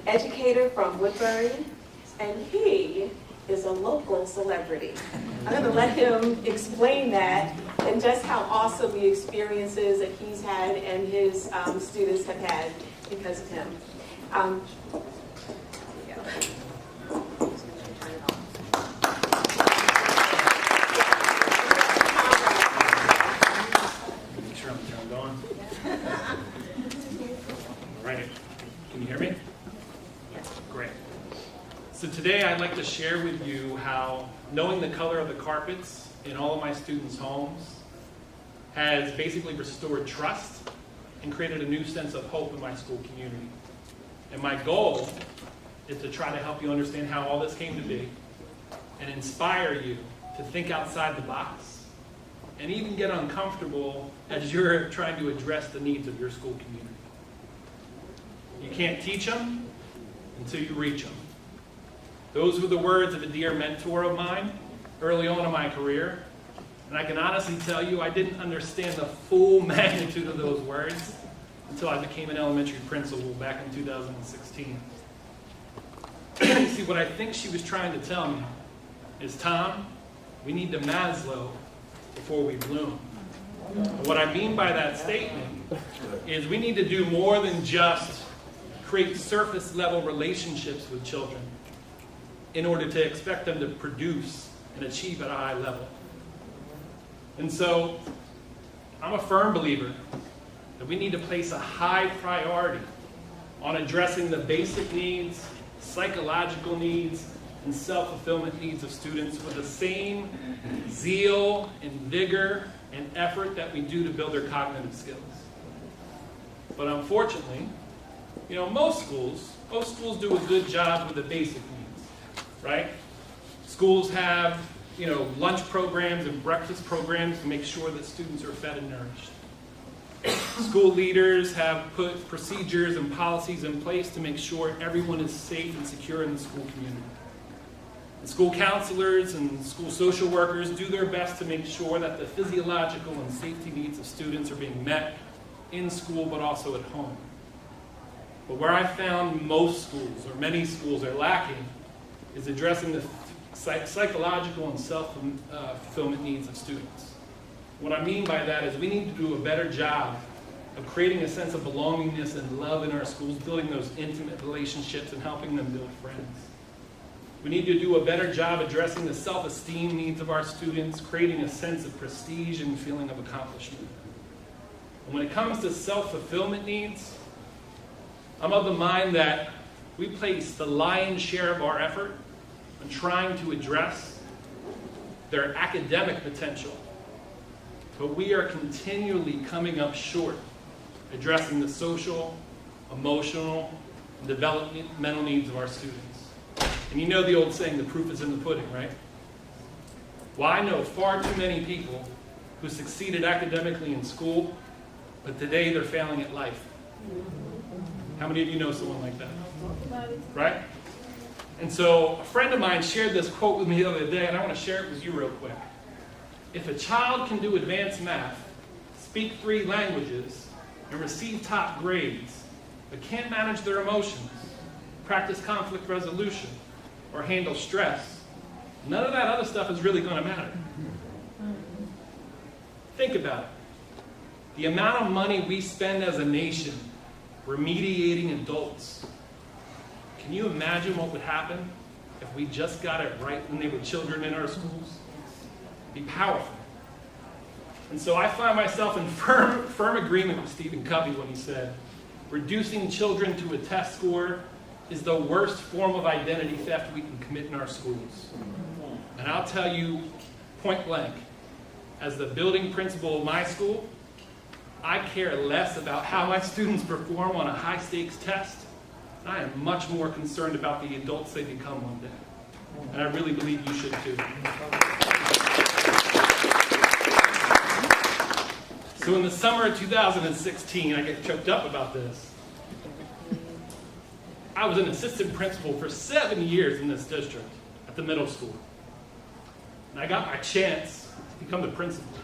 educator from Woodbury, and he is a local celebrity. I'm going to let him explain that and just how awesome the experiences that he's had and his students have had because of him. Here we go. Make sure I'm turned on. All right. Can you hear me? Great. So today I'd like to share with you how knowing the color of the carpets in all of my students' homes has basically restored trust and created a new sense of hope in my school community. And my goal is to try to help you understand how all this came to be and inspire you to think outside the box and even get uncomfortable as you're trying to address the needs of your school community. You can't teach them until you reach them. Those were the words of a dear mentor of mine early on in my career. And I can honestly tell you I didn't understand the full magnitude of those words until I became an elementary principal back in 2016. See, what I think she was trying to tell me is, Tom, we need to Maslow before we bloom. And what I mean by that statement is we need to do more than just create surface level relationships with children in order to expect them to produce and achieve at a high level. And so I'm a firm believer that we need to place a high priority on addressing the basic needs, psychological needs, and self-fulfillment needs of students with the same zeal and vigor and effort that we do to build their cognitive skills. But unfortunately, most schools do a good job with the basic needs, right? Schools have, lunch programs and breakfast programs to make sure that students are fed and nourished. School leaders have put procedures and policies in place to make sure everyone is safe and secure in the school community. And school counselors and school social workers do their best to make sure that the physiological and safety needs of students are being met in school but also at home. But where I found most schools, or many schools, are lacking is addressing the psychological and self-fulfillment needs of students. What I mean by that is we need to do a better job of creating a sense of belongingness and love in our schools, building those intimate relationships and helping them build friends. We need to do a better job addressing the self-esteem needs of our students, creating a sense of prestige and feeling of accomplishment. And when it comes to self-fulfillment needs, I'm of the mind that we place the lion's share of our effort on trying to address their academic potential, but we are continually coming up short addressing the social, emotional, and developmental needs of our students. And you know the old saying, the proof is in the pudding, right? Well, I know far too many people who succeeded academically in school, but today they're failing at life. How many of you know someone like that? Right? And so a friend of mine shared this quote with me the other day, and I want to share it with you real quick. If a child can do advanced math, speak 3 languages, and receive top grades, but can't manage their emotions, practice conflict resolution, or handle stress, none of that other stuff is really going to matter. Think about it. The amount of money we spend as a nation remediating adults. Can you imagine what would happen if we just got it right when they were children in our schools? It'd be powerful. And so I find myself in firm agreement with Stephen Covey when he said, reducing children to a test score is the worst form of identity theft we can commit in our schools. And I'll tell you point blank, as the building principal of my school, I care less about how my students perform on a high-stakes test. I am much more concerned about the adults they become one day. And I really believe you should too. So in the summer of 2016, I get choked up about this. I was an assistant principal for 7 years in this district at the middle school. And I got my chance to become the principal.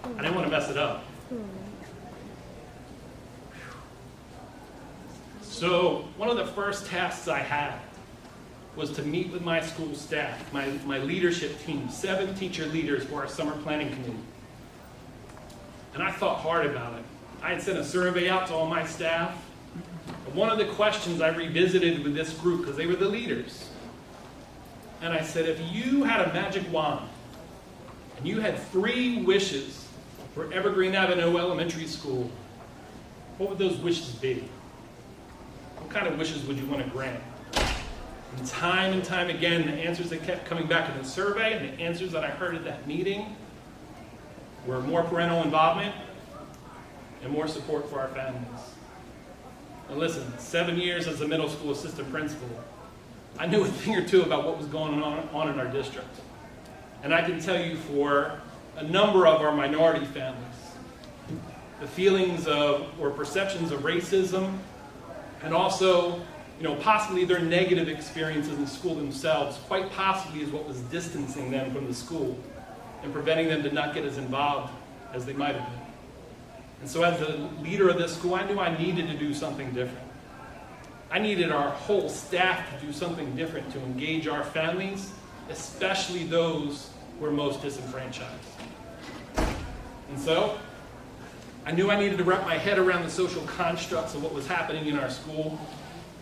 I didn't want to mess it up. So one of the first tasks I had was to meet with my school staff, my leadership team, 7 teacher leaders for our summer planning committee. And I thought hard about it. I had sent a survey out to all my staff. And one of the questions I revisited with this group, because they were the leaders, and I said, if you had a magic wand and you had 3 wishes for Evergreen Avenue Elementary School, what would those wishes be? What kind of wishes would you want to grant? And time again, the answers that kept coming back in the survey and the answers that I heard at that meeting were more parental involvement and more support for our families. And listen, 7 years as a middle school assistant principal, I knew a thing or two about what was going on in our district. And I can tell you for a number of our minority families, the feelings of or perceptions of racism, and also, possibly their negative experiences in school themselves, quite possibly is what was distancing them from the school and preventing them to not get as involved as they might have been. And so as the leader of this school, I knew I needed to do something different. I needed our whole staff to do something different to engage our families, especially those who are most disenfranchised. And so I knew I needed to wrap my head around the social constructs of what was happening in our school.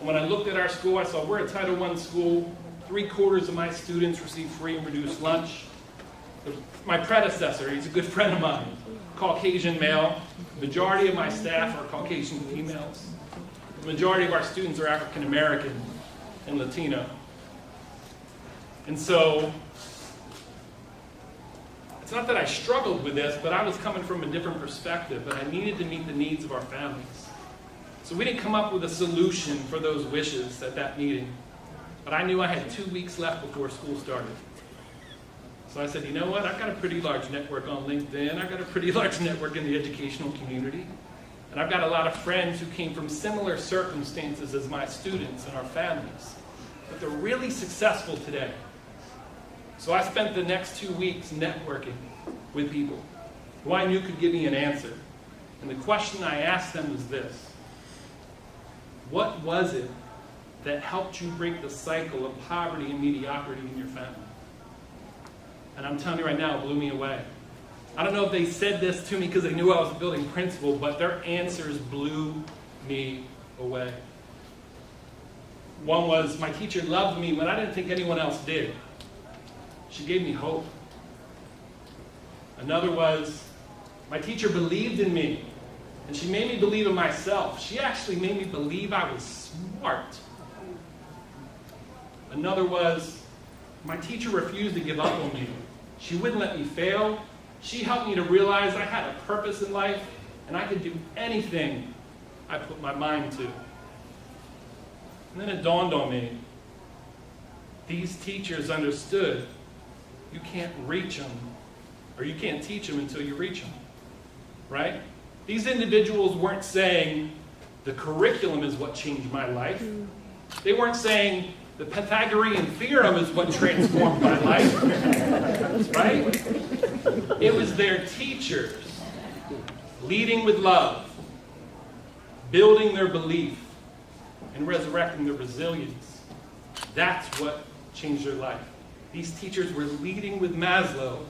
And when I looked at our school, I saw we're a Title I school. 3/4 of my students receive free and reduced lunch. My predecessor, he's a good friend of mine, Caucasian male. The majority of my staff are Caucasian females. The majority of our students are African American and Latino. And so, it's not that I struggled with this, but I was coming from a different perspective, but I needed to meet the needs of our families. So we didn't come up with a solution for those wishes at that meeting, but I knew I had 2 weeks left before school started. So I said, you know what, I've got a pretty large network on LinkedIn, I've got a pretty large network in the educational community, and I've got a lot of friends who came from similar circumstances as my students and our families, but they're really successful today. So I spent the next 2 weeks networking with people who I knew could give me an answer. And the question I asked them was this: what was it that helped you break the cycle of poverty and mediocrity in your family? And I'm telling you right now, it blew me away. I don't know if they said this to me because they knew I was a building principal, but their answers blew me away. One was, my teacher loved me when I didn't think anyone else did. She gave me hope. Another was, my teacher believed in me, and she made me believe in myself. She actually made me believe I was smart. Another was, my teacher refused to give up on me. She wouldn't let me fail. She helped me to realize I had a purpose in life, and I could do anything I put my mind to. And then it dawned on me, these teachers understood you can't reach them, or you can't teach them until you reach them, right? These individuals weren't saying the curriculum is what changed my life. They weren't saying the Pythagorean theorem is what transformed my life, right? It was their teachers leading with love, building their belief, and resurrecting their resilience. That's what changed their life. These teachers were leading with Maslow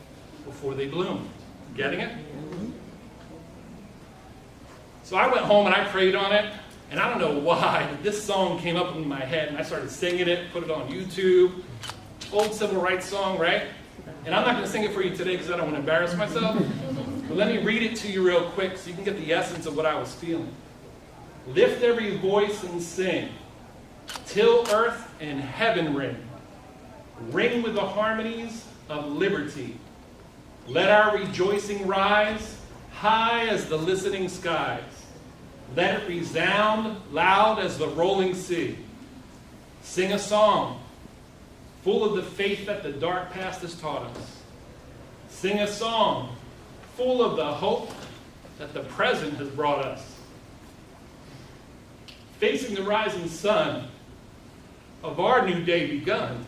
before they bloomed. Getting it? So I went home and I prayed on it, and I don't know why, but this song came up in my head, and I started singing it, put it on YouTube. Old civil rights song, right? And I'm not going to sing it for you today because I don't want to embarrass myself. But let me read it to you real quick so you can get the essence of what I was feeling. Lift every voice and sing, till earth and heaven ring. Ring with the harmonies of liberty. Let our rejoicing rise high as the listening skies. Let it resound loud as the rolling sea. Sing a song full of the faith that the dark past has taught us. Sing a song full of the hope that the present has brought us. Facing the rising sun of our new day begun,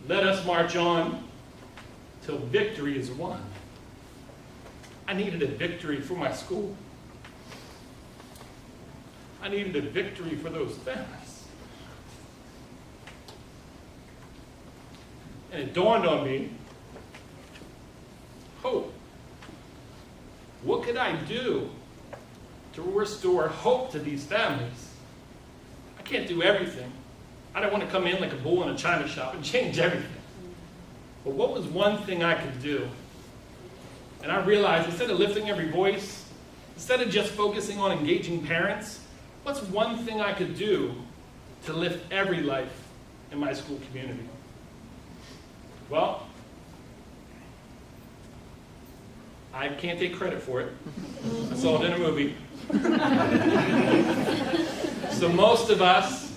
let us march on till victory is won. I needed a victory for my school. I needed a victory for those families. And it dawned on me, hope. What could I do to restore hope to these families? I can't do everything. I don't want to come in like a bull in a china shop and change everything. But what was one thing I could do? And I realized instead of lifting every voice, instead of just focusing on engaging parents, what's one thing I could do to lift every life in my school community? Well, I can't take credit for it. I saw it in a movie. So most of us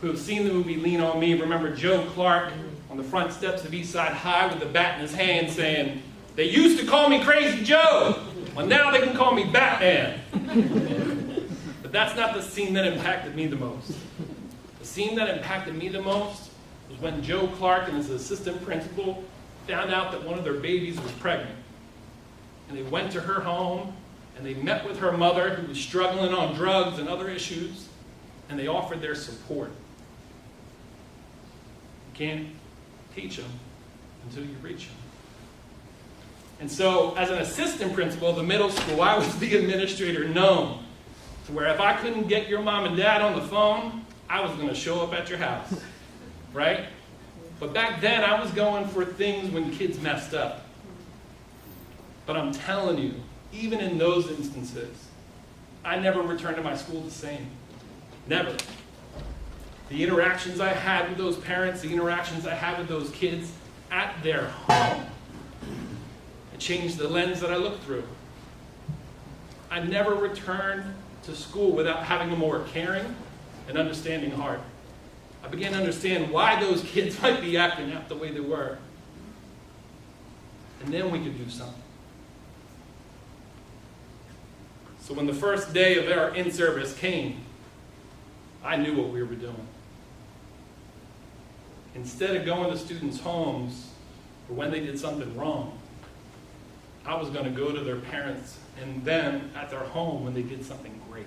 who have seen the movie Lean on Me remember Joe Clark on the front steps of East Side High with the bat in his hand saying, "They used to call me Crazy Joe, well now they can call me Batman." But that's not the scene that impacted me the most. The scene that impacted me the most was when Joe Clark and his assistant principal found out that one of their babies was pregnant. And they went to her home, and they met with her mother, who was struggling on drugs and other issues, and they offered their support. You can't teach them until you reach them. And so, as an assistant principal of the middle school, I was the administrator known to where if I couldn't get your mom and dad on the phone, I was going to show up at your house, right? But back then, I was going for things when kids messed up. But I'm telling you, even in those instances, I never returned to my school the same. Never. The interactions I had with those parents, the interactions I had with those kids at their home, it changed the lens that I looked through. I never returned to school without having a more caring and understanding heart. I began to understand why those kids might be acting out the way they were. And then we could do something. So when the first day of our in-service came, I knew what we were doing. Instead of going to students' homes for when they did something wrong, I was going to go to their parents and then at their home when they did something great.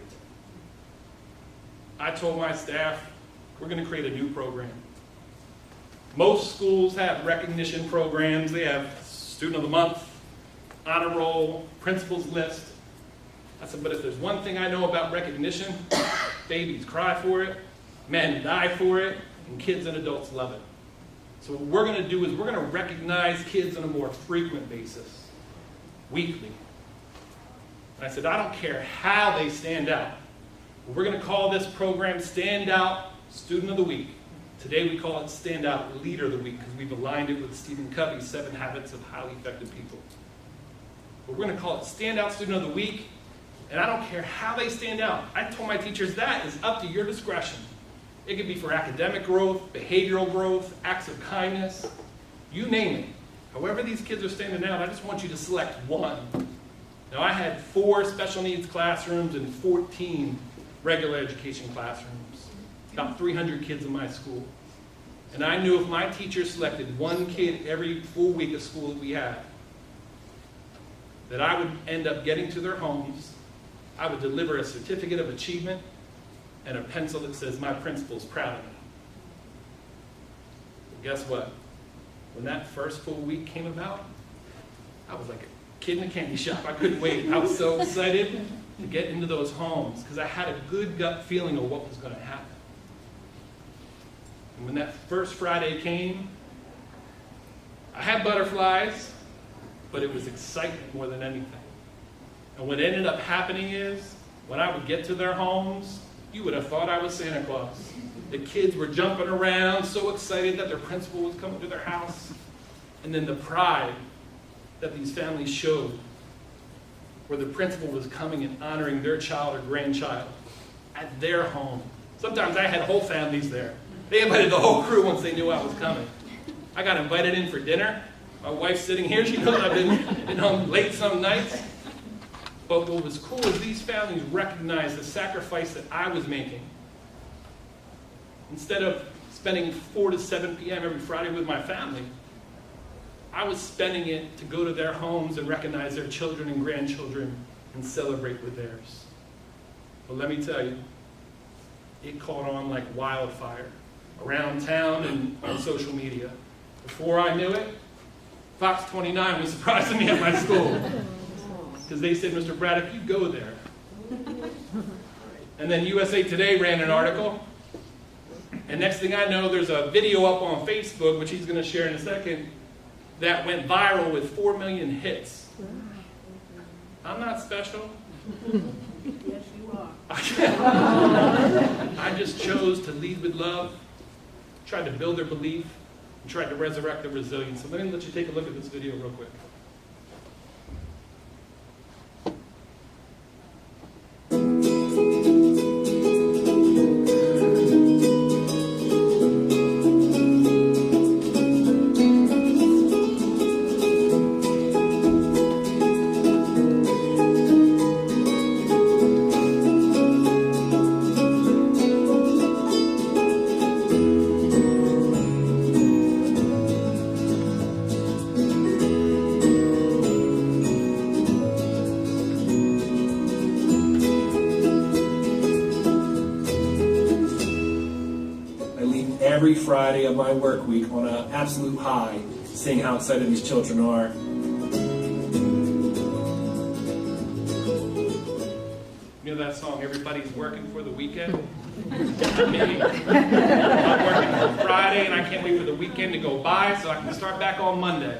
I told my staff, we're going to create a new program. Most schools have recognition programs. They have Student of the Month, Honor Roll, Principal's List. I said, but if there's one thing I know about recognition, babies cry for it, men die for it, and kids and adults love it. So what we're going to do is we're going to recognize kids on a more frequent basis, weekly. And I said, I don't care how they stand out. We're going to call this program Standout Student of the Week. Today we call it Standout Leader of the Week because we've aligned it with Stephen Covey's 7 Habits of Highly Effective People. But we're going to call it Standout Student of the Week. And I don't care how they stand out. I told my teachers that is up to your discretion. It could be for academic growth, behavioral growth, acts of kindness, you name it. However these kids are standing out, I just want you to select one. Now I had 4 special needs classrooms and 14 regular education classrooms. About 300 kids in my school. And I knew if my teachers selected one kid every full week of school that we had, that I would end up getting to their homes, I would deliver a certificate of achievement and a pencil that says, my principal's proud of me. Well, guess what? When that first full week came about, I was like a kid in a candy shop. I couldn't wait. I was so excited to get into those homes because I had a good gut feeling of what was going to happen. And when that first Friday came, I had butterflies, but it was excitement more than anything. And what ended up happening is, when I would get to their homes, you would have thought I was Santa Claus. The kids were jumping around, so excited that their principal was coming to their house. And then the pride that these families showed, where the principal was coming and honoring their child or grandchild at their home. Sometimes I had whole families there. They invited the whole crew once they knew I was coming. I got invited in for dinner. My wife's sitting here. She knows I've been home late some nights. But what was cool is these families recognized the sacrifice that I was making. Instead of spending 4 to 7 p.m. every Friday with my family, I was spending it to go to their homes and recognize their children and grandchildren and celebrate with theirs. But let me tell you, it caught on like wildfire around town and on social media. Before I knew it, Fox 29 was surprising me at my school because they said, Mr. Braddock, you go there. And then USA Today ran an article, and next thing I know, there's a video up on Facebook, which he's going to share in a second, that went viral with 4 million hits. I'm not special. Yes, you are. I just chose to lead with love, tried to build their belief, and tried to resurrect their resilience. So let me let you take a look at this video real quick. Every Friday of my work week on an absolute high, seeing how excited these children are. You know that song, Everybody's Working for the Weekend? Me. I'm working for Friday and I can't wait for the weekend to go by so I can start back on Monday.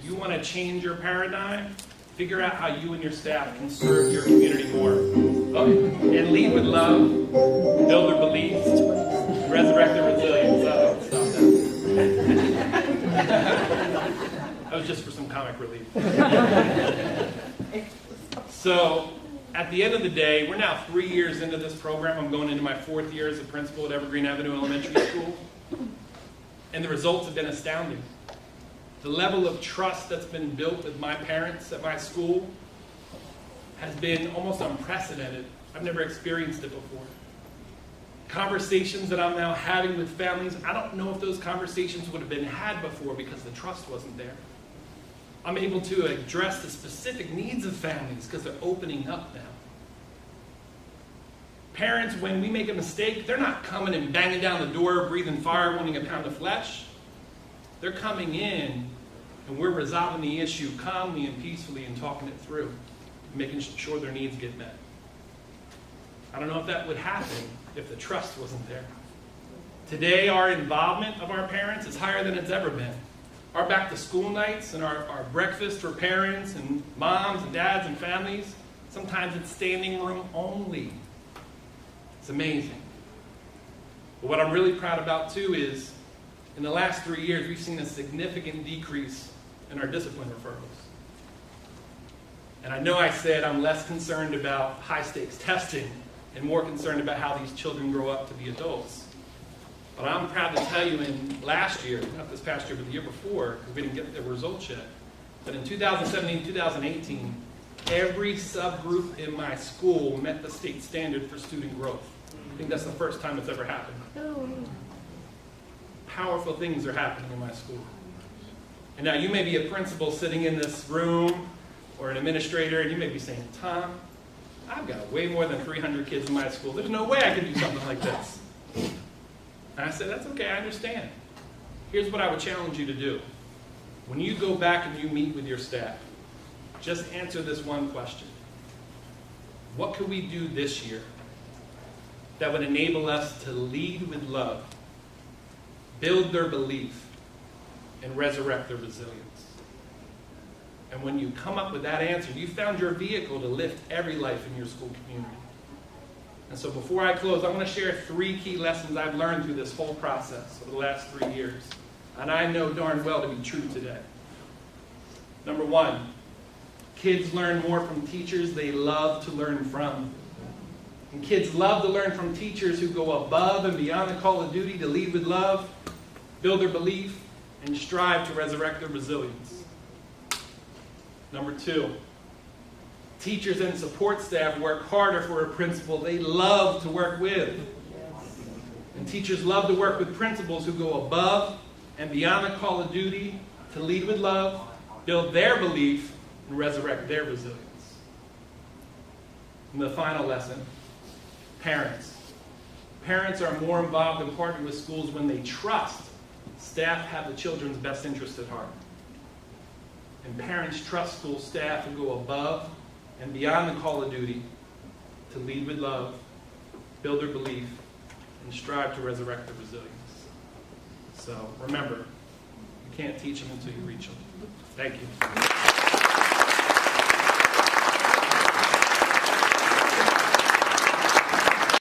You want to change your paradigm? Figure out how you and your staff can serve your community more. And lead with love, build their beliefs, resurrect their resilience. Stop that. That was just for some comic relief. So, at the end of the day, we're now 3 years into this program. I'm going into my 4th year as a principal at Evergreen Avenue Elementary School. And the results have been astounding. The level of trust that's been built with my parents at my school has been almost unprecedented. I've never experienced it before. Conversations that I'm now having with families, I don't know if those conversations would have been had before because the trust wasn't there. I'm able to address the specific needs of families because they're opening up now. Parents, when we make a mistake, they're not coming and banging down the door, breathing fire, wanting a pound of flesh. They're coming in and we're resolving the issue calmly and peacefully and talking it through, making sure their needs get met. I don't know if that would happen if the trust wasn't there. Today, our involvement of our parents is higher than it's ever been. Our back to school nights and our breakfast for parents and moms and dads and families, sometimes it's standing room only. It's amazing. But what I'm really proud about too is in the last 3 years, we've seen a significant decrease in our discipline referrals. And I know I said I'm less concerned about high-stakes testing and more concerned about how these children grow up to be adults. But I'm proud to tell you in last year, not this past year, but the year before, because we didn't get the results yet, that in 2017, 2018, every subgroup in my school met the state standard for student growth. I think that's the first time it's ever happened. Powerful things are happening in my school. And now you may be a principal sitting in this room or an administrator and you may be saying, Tom, I've got way more than 300 kids in my school. There's no way I can do something like this. And I said, that's okay, I understand. Here's what I would challenge you to do. When you go back and you meet with your staff, just answer this one question. What could we do this year that would enable us to lead with love, build their belief, and resurrect their resilience? And when you come up with that answer, you found your vehicle to lift every life in your school community. And so before I close, I want to share 3 key lessons I've learned through this whole process over the last 3 years. And I know darn well to be true today. Number 1, kids learn more from teachers they love to learn from. And kids love to learn from teachers who go above and beyond the call of duty to lead with love, build their belief, and strive to resurrect their resilience. Number 2, teachers and support staff work harder for a principal they love to work with. And teachers love to work with principals who go above and beyond the call of duty to lead with love, build their belief, and resurrect their resilience. And the final lesson, parents. Parents are more involved in partnering with schools when they trust staff have the children's best interest at heart. And parents trust school staff to go above and beyond the call of duty to lead with love, build their belief, and strive to resurrect their resilience. So remember, you can't teach them until you reach them. Thank you.